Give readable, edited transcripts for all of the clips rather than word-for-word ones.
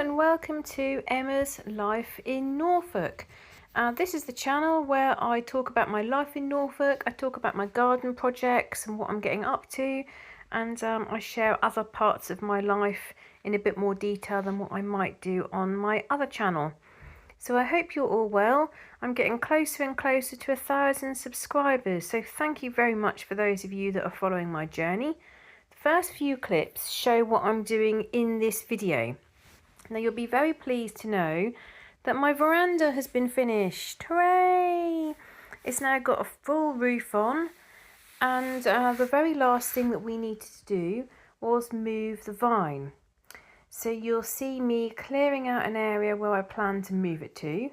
and welcome to Emma's Life in Norfolk. This is the channel where I talk about my life in Norfolk, I talk about my garden projects and what I'm getting up to, and I share other parts of my life in a bit more detail than what I might do on my other channel. So I hope you're all well. I'm getting closer and closer to 1,000 subscribers, so thank you very much for those of you that are following my journey. The first few clips show what I'm doing in this video. Now you'll be very pleased to know that my veranda has been finished. Hooray! It's now got a full roof on, and the very last thing that we needed to do was move the vine. So you'll see me clearing out an area where I plan to move it to.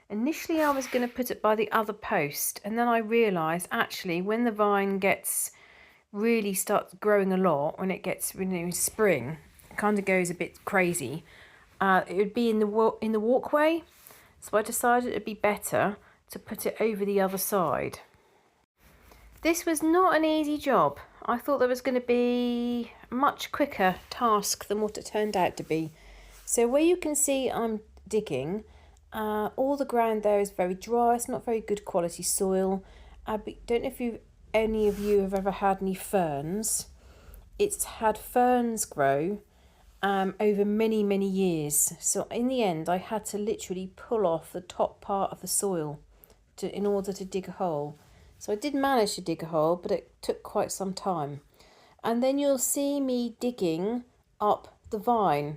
Initially I was going to put it by the other post, and then I realised actually when the vine really starts growing a lot, when it gets spring, it kind of goes a bit crazy. It would be in the walkway, so I decided it'd be better to put it over the other side. This was not an easy job. I thought there was going to be a much quicker task than what it turned out to be. So where you can see I'm digging, all the ground there is very dry. It's not very good quality soil. I don't know if any of you have ever had any ferns. It's had ferns grow over many years. So in the end I had to literally pull off the top part of the soil in order to dig a hole. So I did manage to dig a hole, but it took quite some time. And then you'll see me digging up the vine.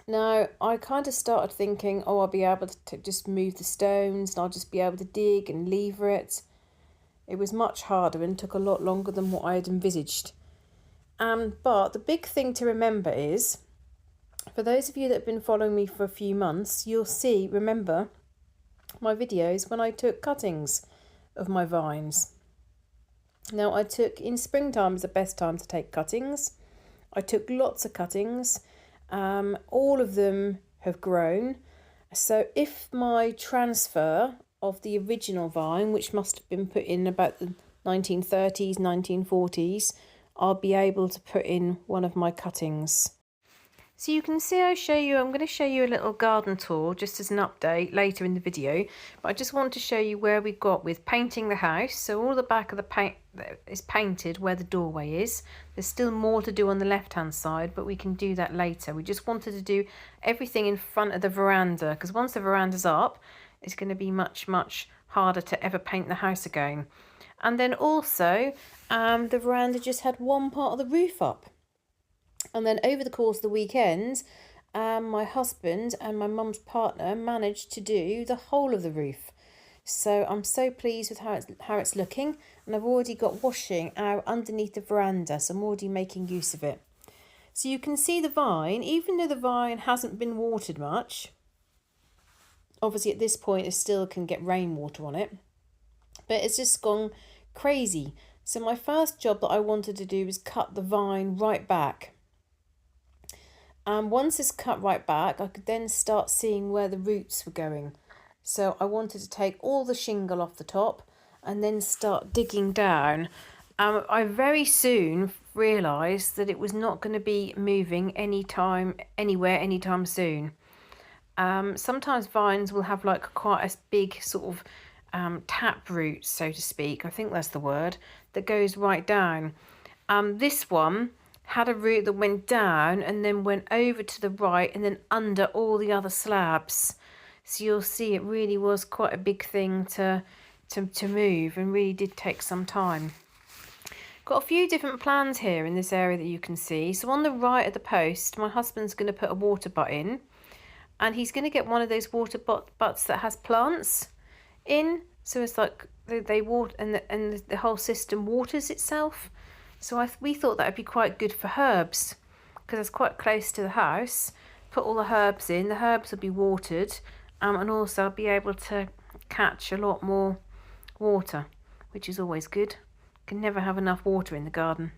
Now I kind of started thinking, oh, I'll be able to just move the stones and I'll just be able to dig and lever it. It was much harder and took a lot longer than what I had envisaged. But the big thing to remember is, for those of you that have been following me for a few months, you'll remember my videos when I took cuttings of my vines. Now in springtime is the best time to take cuttings. I took lots of cuttings. All of them have grown. So if my transfer of the original vine, which must have been put in about the 1930s, 1940s, I'll be able to put in one of my cuttings. So you can see I'm going to show you a little garden tour just as an update later in the video, but I just want to show you where we got with painting the house. So all the back of the paint is painted where the doorway is. There's still more to do on the left hand side, but we can do that later. We just wanted to do everything in front of the veranda, because once the veranda's up, it's going to be much harder to ever paint the house again. And then also the veranda just had one part of the roof up. And then over the course of the weekend, my husband and my mum's partner managed to do the whole of the roof. So I'm so pleased with how it's looking, and I've already got washing out underneath the veranda, so I'm already making use of it. So you can see the vine, even though the vine hasn't been watered much, obviously at this point it still can get rainwater on it, but it's just gone crazy. So my first job that I wanted to do was cut the vine right back. And once it's cut right back, I could then start seeing where the roots were going. So I wanted to take all the shingle off the top and then start digging down. I very soon realised that it was not going to be moving anywhere anytime soon. Sometimes vines will have like quite a big sort of tap root, so to speak, I think that's the word, that goes right down. This one had a root that went down and then went over to the right and then under all the other slabs. So you'll see it really was quite a big thing to move, and really did take some time. Got a few different plans here in this area that you can see. So on the right of the post, my husband's going to put a water butt in, and he's going to get one of those water butts that has plants in, so it's like they water and the whole system waters itself. So we thought that would be quite good for herbs, because it's quite close to the house. Put all the herbs in, the herbs will be watered, and also I'll be able to catch a lot more water, which is always good. Can never have enough water in the garden.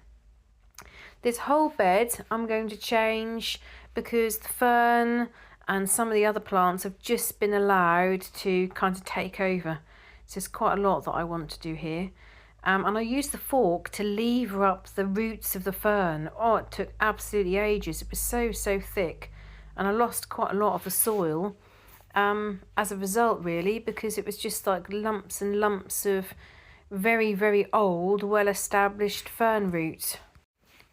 This whole bed I'm going to change, because the fern and some of the other plants have just been allowed to kind of take over. So there's quite a lot that I want to do here. And I used the fork to lever up the roots of the fern. Oh, it took absolutely ages. It was so thick. and I lost quite a lot of the soil as a result, really, because it was just like lumps and lumps of very, very old, well-established fern roots,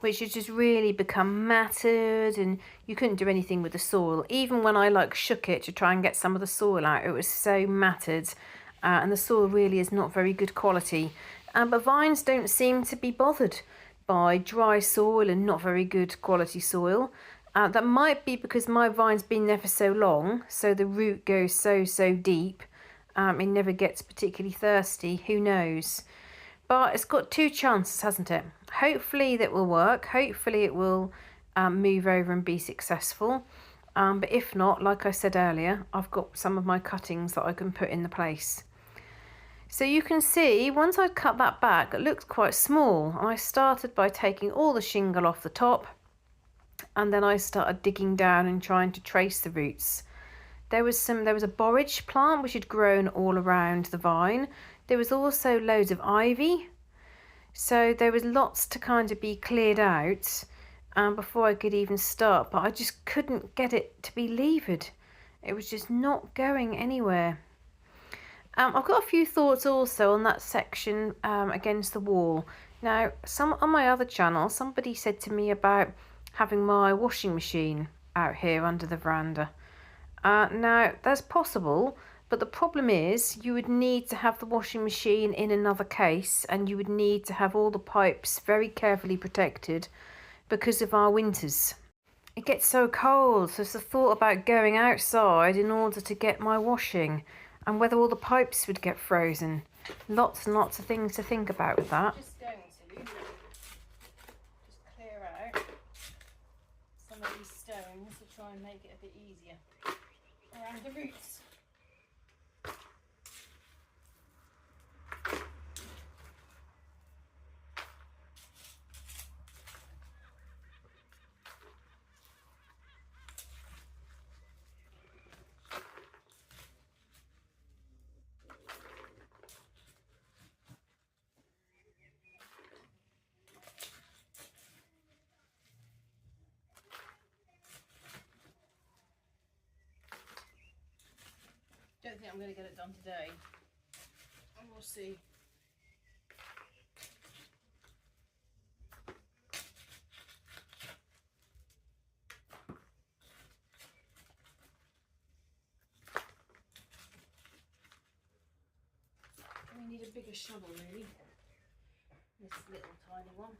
which had just really become matted, and you couldn't do anything with the soil. Even when I like shook it to try and get some of the soil out, it was so matted, and the soil really is not very good quality. But vines don't seem to be bothered by dry soil and not very good quality soil. That might be because my vine's been there for so long, so the root goes so deep. It never gets particularly thirsty, who knows. But it's got two chances, hasn't it? Hopefully that will work. Hopefully it will move over and be successful. But if not, like I said earlier, I've got some of my cuttings that I can put in the place. So you can see, once I cut that back, it looked quite small. I started by taking all the shingle off the top, and then I started digging down and trying to trace the roots. There was a borage plant which had grown all around the vine. There was also loads of ivy. So there was lots to kind of be cleared out before I could even start, but I just couldn't get it to be levered. It was just not going anywhere. I've got a few thoughts also on that section against the wall. Now, on my other channel, somebody said to me about having my washing machine out here under the veranda. Now, that's possible, but the problem is you would need to have the washing machine in another case, and you would need to have all the pipes very carefully protected because of our winters. It gets so cold, so it's the thought about going outside in order to get my washing, and whether all the pipes would get frozen. Lots and lots of things to think about with that. Just going to just clear out some of these stones to try and make it a bit easier around the roots. Don't think I'm going to get it done today. We'll see. We need a bigger shovel, really. This little tiny one.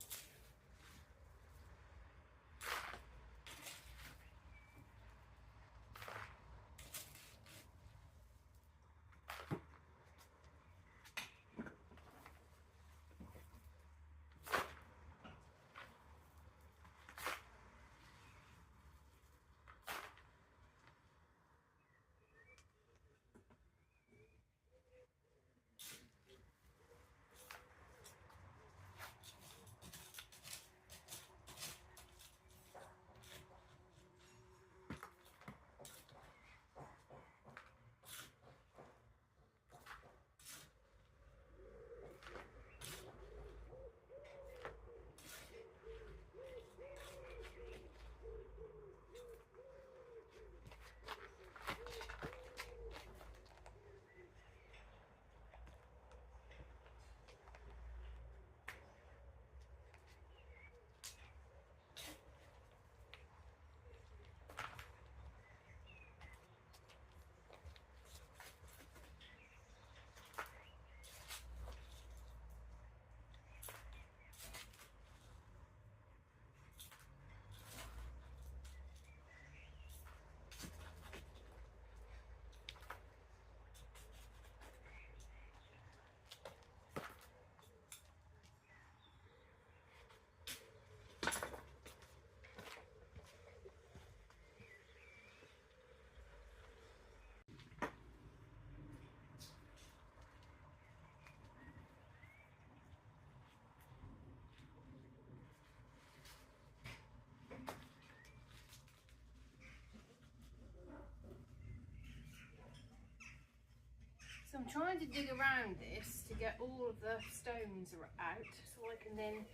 So I'm trying to dig around this to get all of the stones out, so I can then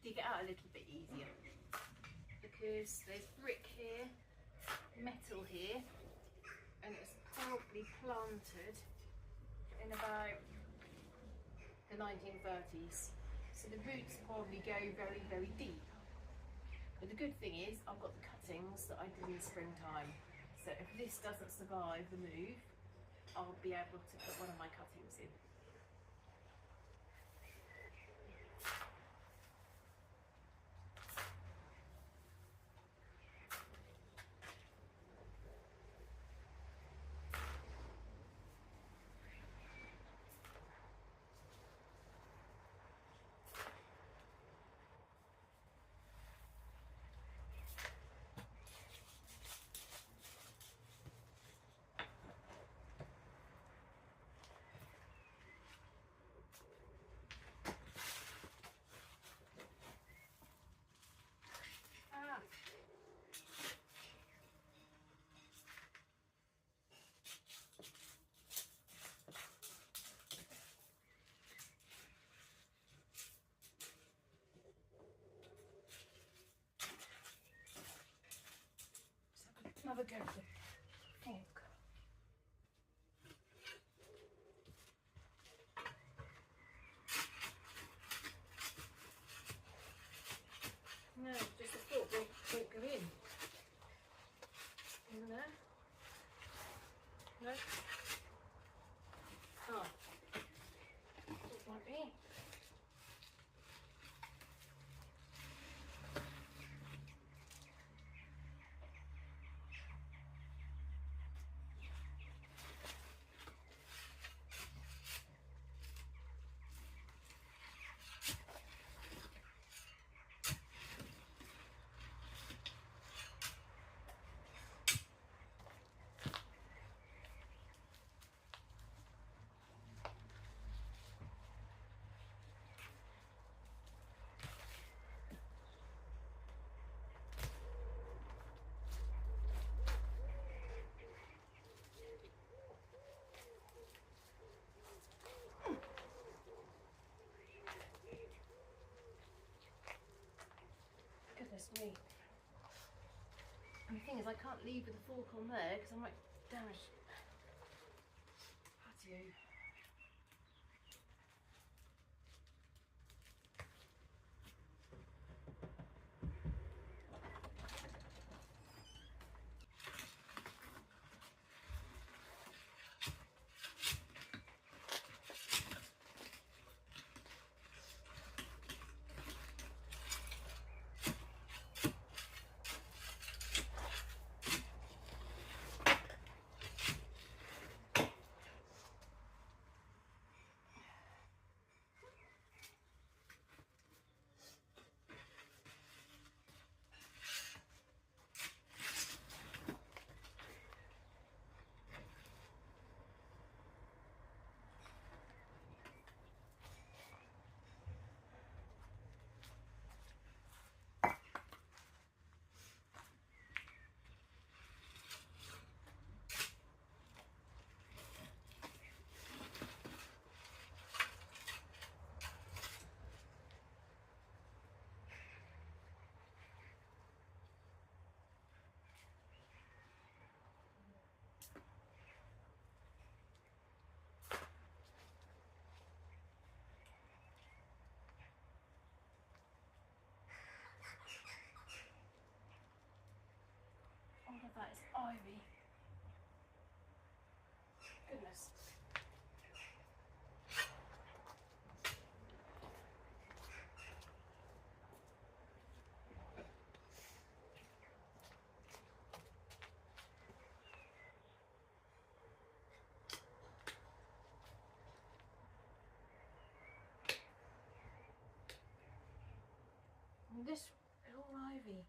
dig it out a little bit easier. Because there's brick here, metal here, and it's probably planted in about the 1930s. So the roots probably go very, very deep. But the good thing is I've got the cuttings that I did in the springtime. So if this doesn't survive the move, I'll be able to put one of my cuttings in. Another go with the fork. No, just a fork won't go in. In there? No? Oh. It won't be. Goodness me. And the thing is, I can't leave with the fork on there because I might damage patio. All of that is ivy. Goodness. And this is all ivy.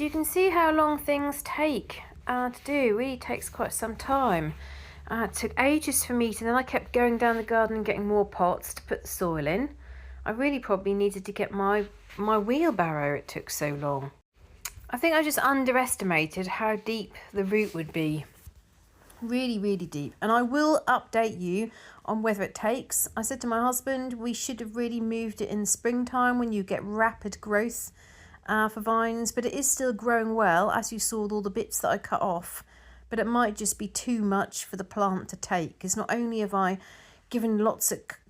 So you can see how long things take to do. It really takes quite some time. It took ages for me to, then I kept going down the garden and getting more pots to put the soil in. I really probably needed to get my wheelbarrow, it took so long. I think I just underestimated how deep the root would be. Really, really deep. And I will update you on whether it takes. I said to my husband, we should have really moved it in the springtime when you get rapid growth for vines, but it is still growing well, as you saw with all the bits that I cut off. But it might just be too much for the plant to take, because not only have I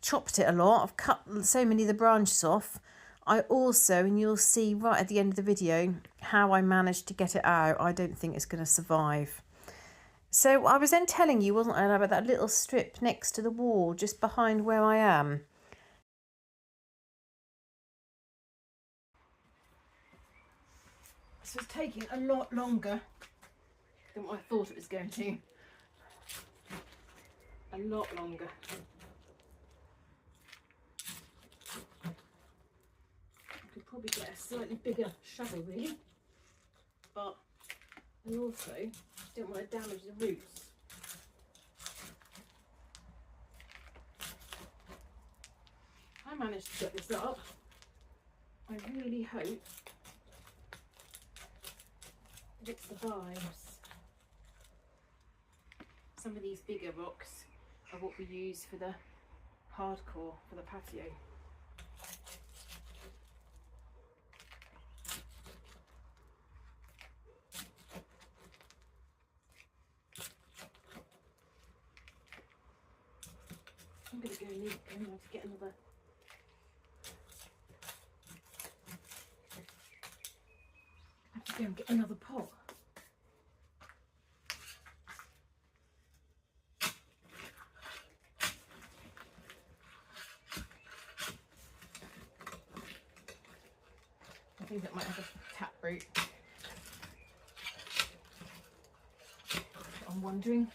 chopped it a lot, I've cut so many of the branches off, I also, and you'll see right at the end of the video how I managed to get it out, I don't think it's going to survive. So I was then telling you, wasn't I, about that little strip next to the wall, just behind where I am. So it's taking a lot longer than what I thought it was going to. A lot longer. I could probably get a slightly bigger shovel really, but I also don't want to damage the roots. I managed to get this up. I really hope that it survives. Some of these bigger rocks are what we use for the hardcore, for the patio. I'm going to go need to get another. I have to go and get another pot. I think that might have a tap root. I'm wondering.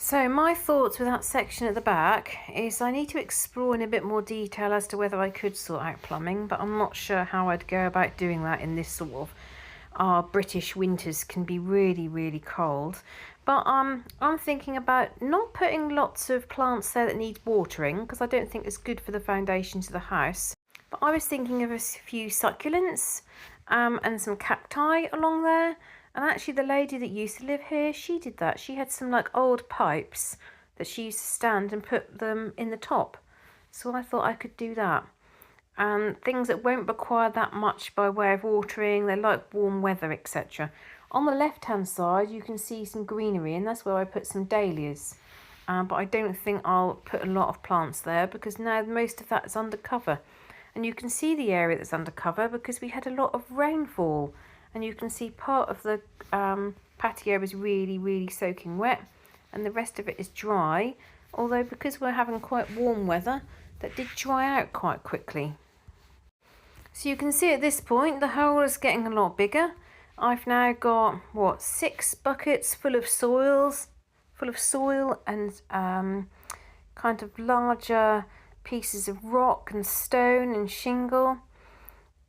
So my thoughts with that section at the back is I need to explore in a bit more detail as to whether I could sort out plumbing, but I'm not sure how I'd go about doing that in this sort of our British winters can be really, really cold. But I'm thinking about not putting lots of plants there that need watering, because I don't think it's good for the foundations of the house. But I was thinking of a few succulents and some cacti along there. And actually the lady that used to live here, she did that. She had some like old pipes that she used to stand and put them in the top. So I thought I could do that. And things that won't require that much by way of watering, they like warm weather, etc. On the left hand side you can see some greenery, and that's where I put some dahlias. But I don't think I'll put a lot of plants there because now most of that is under cover. And you can see the area that's under cover because we had a lot of rainfall. And you can see part of the patio is really, really soaking wet, and the rest of it is dry. Although because we're having quite warm weather, that did dry out quite quickly. So you can see at this point the hole is getting a lot bigger. I've now got, what, 6 buckets full of soil and kind of larger pieces of rock and stone and shingle.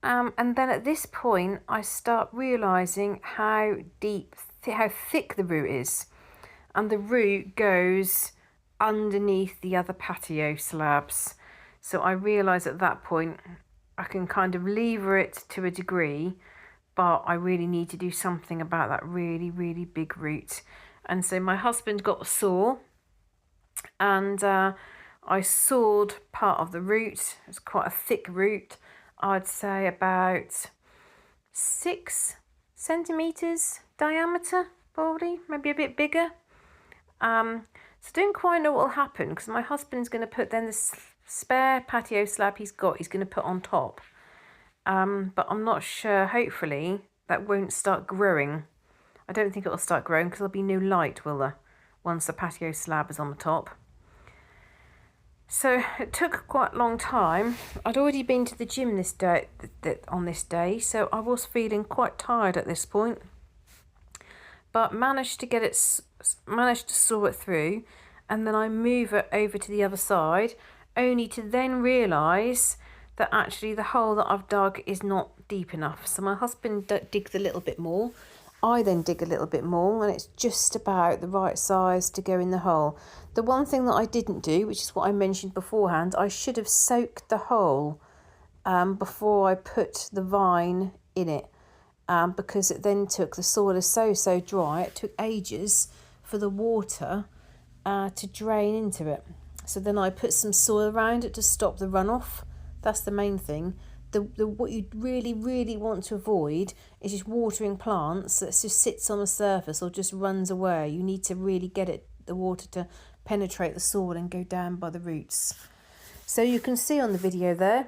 And then at this point, I start realising how thick the root is. And the root goes underneath the other patio slabs. So I realise at that point, I can kind of lever it to a degree, but I really need to do something about that really, really big root. And so my husband got a saw, and I sawed part of the root. It's quite a thick root. I'd say about 6 centimetres diameter, probably, maybe a bit bigger. So I don't quite know what will happen, because my husband's going to put then the spare patio slab he's going to put on top. But I'm not sure. Hopefully that won't start growing. I don't think it will start growing, because there'll be no light, will there, once the patio slab is on the top. So it took quite a long time. I'd already been to the gym this day, so I was feeling quite tired at this point. But managed to saw it through, and then I move it over to the other side, only to then realise that actually the hole that I've dug is not deep enough. So my husband digs a little bit more. I then dig a little bit more, and it's just about the right size to go in the hole. The one thing that I didn't do, which is what I mentioned beforehand, I should have soaked the hole before I put the vine in it, because it then took, the soil is so dry, it took ages for the water to drain into it. So then I put some soil around it to stop the runoff. That's the main thing. What you really want to avoid is just watering plants that just sits on the surface or just runs away. You need to really get the water to penetrate the soil and go down by the roots. So you can see on the video there,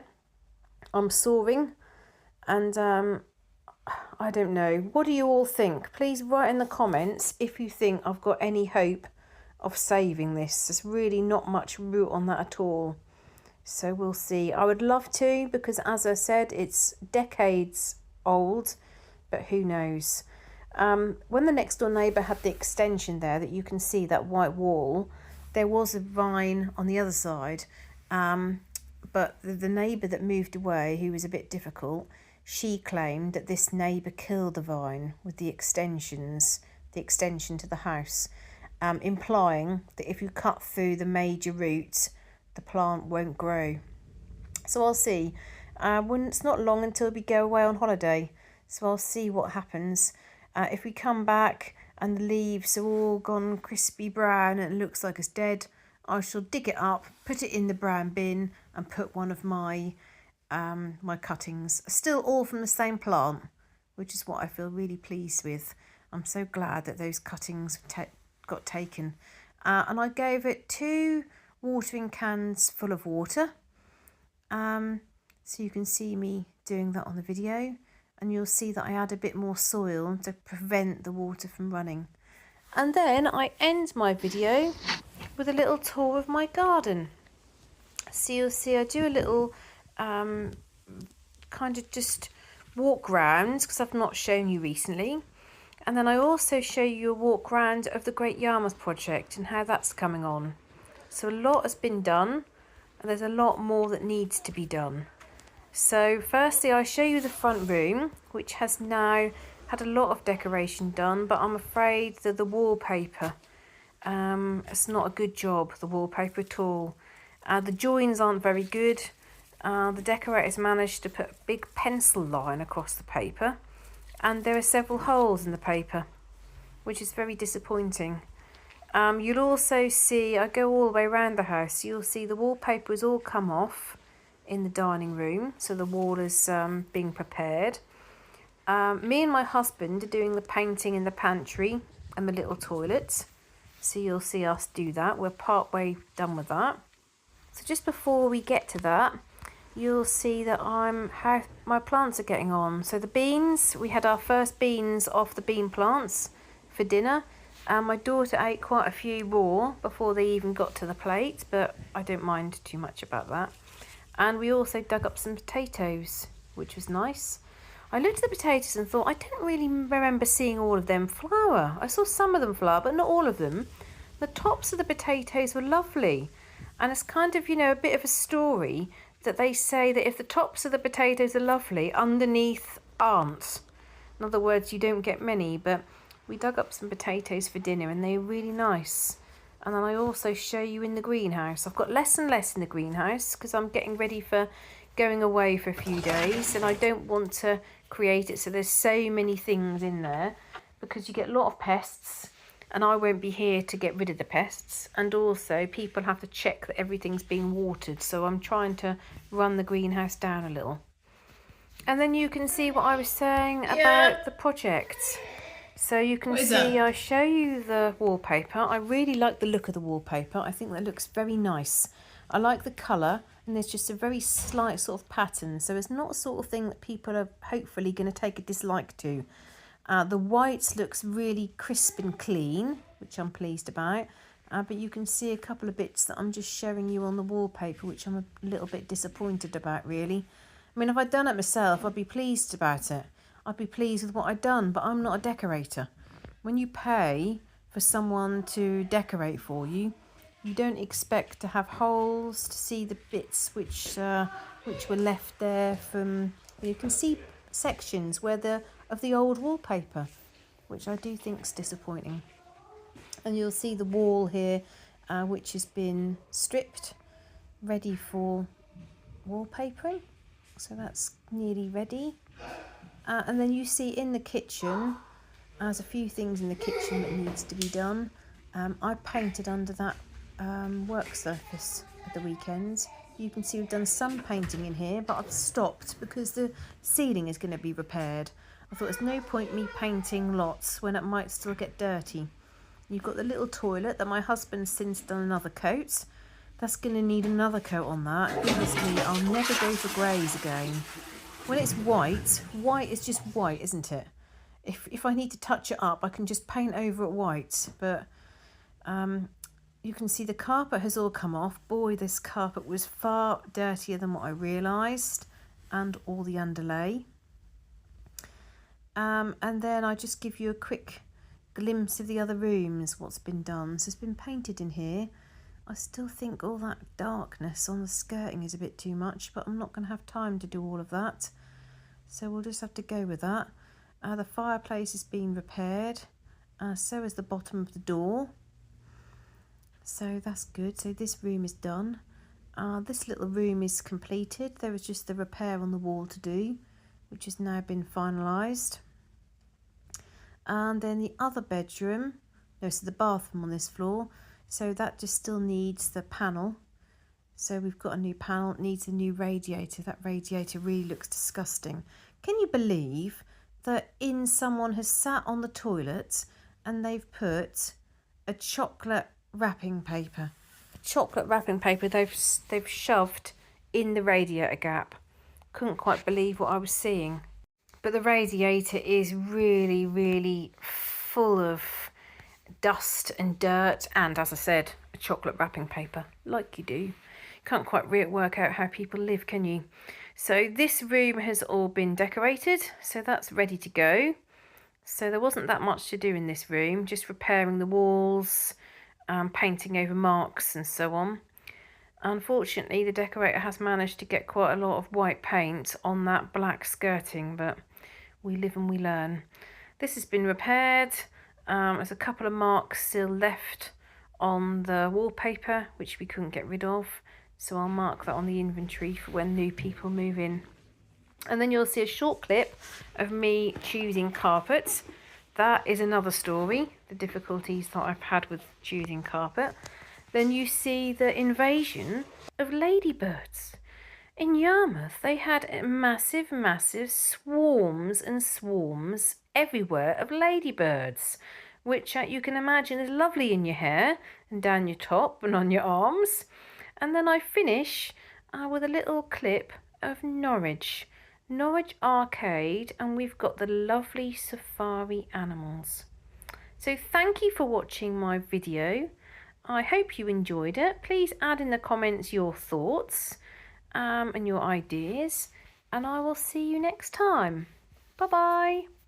I'm sawing, and I don't know. What do you all think? Please write in the comments if you think I've got any hope of saving this. There's really not much root on that at all. So we'll see. I would love to, because as I said, it's decades old, but who knows. When the next door neighbour had the extension there that you can see, that white wall, there was a vine on the other side. But the neighbour that moved away, who was a bit difficult, she claimed that this neighbour killed the vine with the extension to the house, implying that if you cut through the major roots, the plant won't grow. So I'll see. It's not long until we go away on holiday, so I'll see what happens. If we come back and the leaves are all gone crispy brown and it looks like it's dead, I shall dig it up, put it in the brown bin, and put one of my my cuttings, still all from the same plant, which is what I feel really pleased with. I'm so glad that those cuttings got taken. And I gave it 2 watering cans full of water. So you can see me doing that on the video, and you'll see that I add a bit more soil to prevent the water from running. And then I end my video with a little tour of my garden. So you'll see I do a little kind of just walk round, because I've not shown you recently. And then I also show you a walk round of the Great Yarmouth project and how that's coming on. So a lot has been done, and there's a lot more that needs to be done. So firstly, I show you the front room, which has now had a lot of decoration done, but I'm afraid that the wallpaper, it's not a good job, the wallpaper at all. The joins aren't very good. The decorators managed to put a big pencil line across the paper, and there are several holes in the paper, which is very disappointing. You'll also see, I go all the way around the house, you'll see the wallpaper has all come off in the dining room, so the wall is being prepared. Me and my husband are doing the painting in the pantry and the little toilet, so you'll see us do that. We're part way done with that. So just before we get to that, you'll see that how my plants are getting on. So the beans, we had our first beans off the bean plants for dinner. My daughter ate quite a few raw before they even got to the plate, but I don't mind too much about that. And we also dug up some potatoes, which was nice. I looked at the potatoes and thought, I don't really remember seeing all of them flower. I saw some of them flower, but not all of them. The tops of the potatoes were lovely. And it's kind of, you know, a bit of a story that they say that if the tops of the potatoes are lovely, underneath aren't. In other words, you don't get many, but we dug up some potatoes for dinner and they were really nice. And then I also show you in the greenhouse. I've got less and less in the greenhouse because I'm getting ready for going away for a few days, and I don't want to create it so there's so many things in there, because you get a lot of pests and I won't be here to get rid of the pests, and also people have to check that everything's being watered, so I'm trying to run the greenhouse down a little. And then you can see what I was saying about the project. So you can see I show you the wallpaper. I really like the look of the wallpaper. I think that looks very nice. I like the colour, and there's just a very slight sort of pattern, so it's not a sort of thing that people are hopefully going to take a dislike to. The white looks really crisp and clean, which I'm pleased about, but you can see a couple of bits that I'm just showing you on the wallpaper, which I'm a little bit disappointed about, really. I mean, if I'd done it myself, I'd be pleased about it. I'd be pleased with what I'd done, but I'm not a decorator. When you pay for someone to decorate for you, you don't expect to have holes to see the bits which were left there from. You can see sections of the old wallpaper, which I do think is disappointing. And you'll see the wall here, which has been stripped, ready for wallpapering. So that's nearly ready. And then you see in the kitchen, there's a few things in the kitchen that needs to be done. I painted under that work surface at the weekend. You can see we've done some painting in here, but I've stopped because the ceiling is going to be repaired. I thought there's no point me painting lots when it might still get dirty. You've got the little toilet that my husband's since done another coat. That's going to need another coat on that. Goodness me, I'll never go for greys again. When it's white, white is just white, isn't it? If I need to touch it up, I can just paint over it white. But you can see the carpet has all come off. Boy, this carpet was far dirtier than what I realised, and all the underlay. And then I just give you a quick glimpse of the other rooms, what's been done. So it's been painted in here. I still think all that darkness on the skirting is a bit too much, but I'm not going to have time to do all of that. So we'll just have to go with that. The fireplace has been repaired. So is the bottom of the door. So that's good. So this room is done. This little room is completed. There was just the repair on the wall to do, which has now been finalised. And then the other bedroom, no, so the bathroom on this floor. So that just still needs the panel. So we've got a new panel, it needs a new radiator. That radiator really looks disgusting. Can you believe that someone has sat on the toilet and they've put a chocolate wrapping paper? Chocolate wrapping paper they've shoved in the radiator gap. Couldn't quite believe what I was seeing. But the radiator is really, really full of dust and dirt, and as I said, a chocolate wrapping paper, like you do. Can't quite work out how people live, can you? So this room has all been decorated, so that's ready to go. So there wasn't that much to do in this room, just repairing the walls, painting over marks and so on. Unfortunately, the decorator has managed to get quite a lot of white paint on that black skirting, but we live and we learn. This has been repaired. There's a couple of marks still left on the wallpaper, which we couldn't get rid of. So I'll mark that on the inventory for when new people move in. And then you'll see a short clip of me choosing carpets. That is another story, the difficulties that I've had with choosing carpet. Then you see the invasion of ladybirds. In Yarmouth, they had massive, massive swarms and swarms everywhere of ladybirds, which you can imagine is lovely in your hair and down your top and on your arms. And then I finish with a little clip of Norwich Arcade, and we've got the lovely safari animals. So thank you for watching my video. I hope you enjoyed it. Please add in the comments your thoughts and your ideas, and I will see you next time. Bye bye.